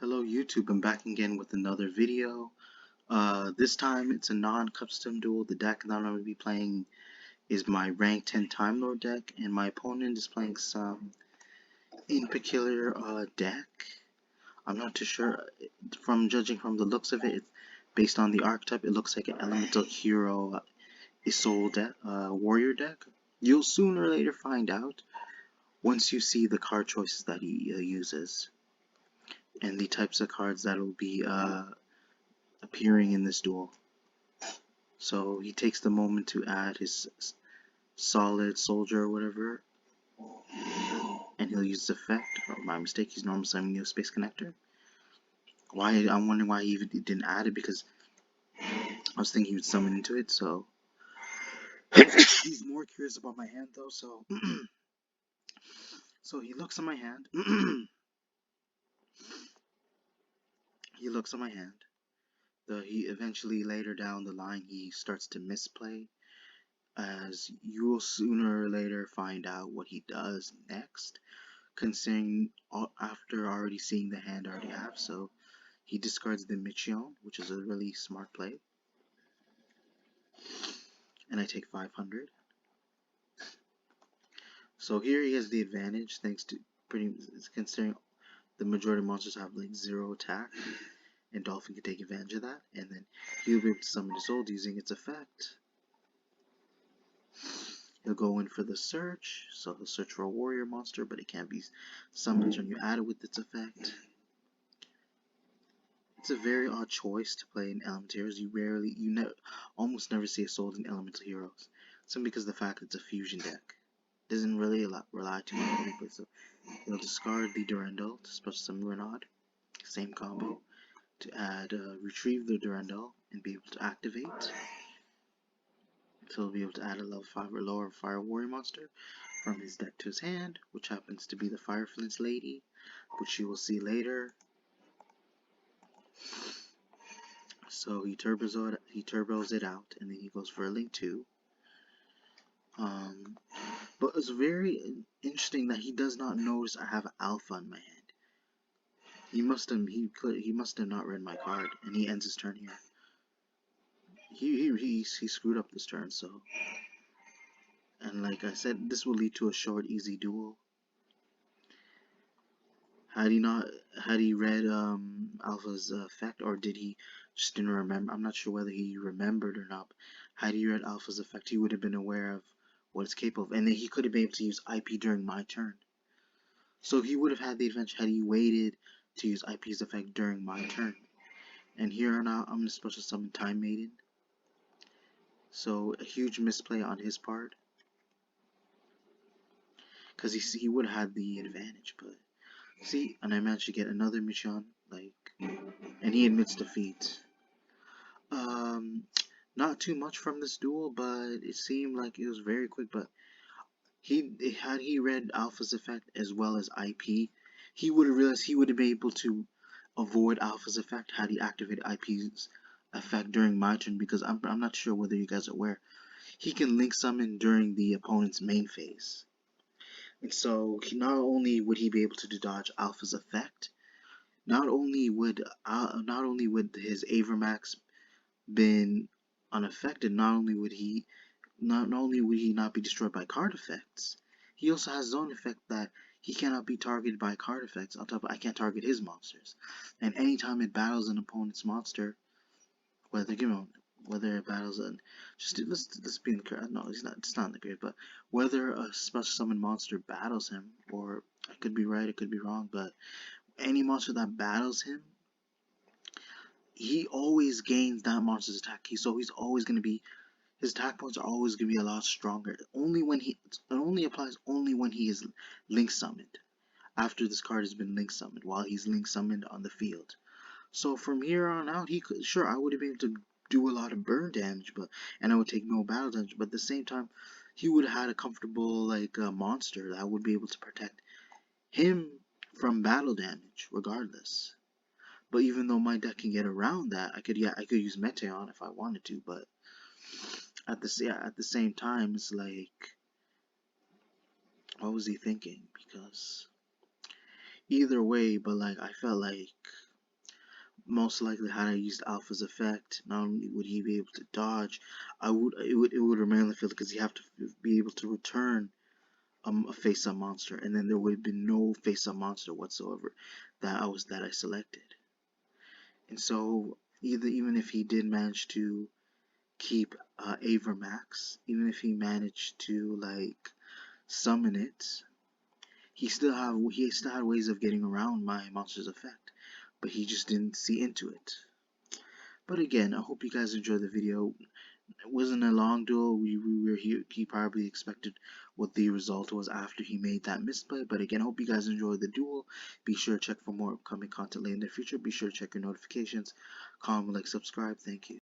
Hello YouTube, I'm back again with another video. This time it's a non-custom duel. The deck that I'm going to be playing is my rank 10 Timelord deck, and my opponent is playing some in peculiar deck. I'm not too sure. From judging from the looks of it, based on the archetype, it looks like an elemental hero Isolde warrior deck. You'll sooner or later find out once you see the card choices that he uses and the types of cards that will be appearing in this duel. So he takes the moment to add his solid soldier or whatever, and he'll use this effect. Oh, my mistake, he's normal summoning a space connector. I'm wondering why he even didn't add it, because I was thinking he would summon into it, so he's more curious about my hand though, so so he looks at my hand. He looks at my hand. He eventually later down the line he starts to misplay, as you will sooner or later find out what he does next, considering after already seeing the hand I already have. So he discards the Mekk-Knight, which is a really smart play, and I take 500. So here he has the advantage, thanks to considering the majority of monsters have like 0 attack, and Dolphin can take advantage of that, and then he'll be able to summon Isolde using its effect. He'll go in for the search, so he'll search for a warrior monster, but it can't be summoned when you add it with its effect. It's a very odd choice to play in elemental heroes. Almost never see Isolde in elemental heroes, simply because of the fact it's a fusion deck. It doesn't really rely too much on replay, so he'll discard the Durandal to special summon Renaud, same combo, to add retrieve the Durandal and be able to activate. So he'll be able to add a level 5 or lower fire warrior monster from his deck to his hand, which happens to be the Fireflint's Lady, which you will see later. So he turbos it out, and then he goes for a Link 2. But it's very interesting that he does not notice I have Alpha in my hand. He must have not read my card, and he ends his turn here. He screwed up this turn, so. And like I said, this will lead to a short, easy duel. Had he read Alpha's effect, or did he just didn't remember? I'm not sure whether he remembered or not. Had he read Alpha's effect, he would have been aware of what it's capable of, and then he could have been able to use IP during my turn. So he would have had the advantage had he waited to use IP's effect during my turn. And here now, I'm going to special summon Time Maiden. So a huge misplay on his part, because he would have had the advantage, but see, and I managed to get another Mekk-Knight, and he admits defeat. Not too much from this duel, but it seemed like it was very quick. But had he read Alpha's effect as well as IP, he would have realized he would have been able to avoid Alpha's effect had he activated IP's effect during my turn, because I'm not sure whether you guys are aware, he can link summon during the opponent's main phase. And so not only would he be able to dodge Alpha's effect, not only would his Avermax been unaffected, not only would he not be destroyed by card effects, he also has his own effect that he cannot be targeted by card effects. On top of, I can't target his monsters, and anytime it battles an opponent's monster, whether it battles let's be in the correct. No, it's not in the grave, but whether a special summon monster battles him, or I could be right, it could be wrong, but any monster that battles him, he always gains that monster's attack. He's always going to be, his attack points are always going to be a lot stronger. It only applies when he is link summoned. After this card has been link summoned, while he's link summoned on the field. So from here on out, I would have been able to do a lot of burn damage, and I would take no battle damage. But at the same time, he would have had a comfortable monster that would be able to protect him from battle damage, regardless. But even though my deck can get around that, I could use Metteon if I wanted to, but at the same time, it's like, what was he thinking? Because either way, but I felt like most likely had I used Alpha's effect, not only would he be able to dodge, it would remain the field because you have to be able to return a face-up monster, and then there would have been no face-up monster whatsoever that I selected. And so even if he did manage to keep Avermax, even if he managed to like summon it, he still had ways of getting around my monster's effect, but he just didn't see into it. But again, I hope you guys enjoyed the video. It wasn't a long duel. We were here. He probably expected what the result was after he made that misplay. But again, I hope you guys enjoyed the duel. Be sure to check for more upcoming content later in the future. Be sure to check your notifications. Comment, like, subscribe. Thank you.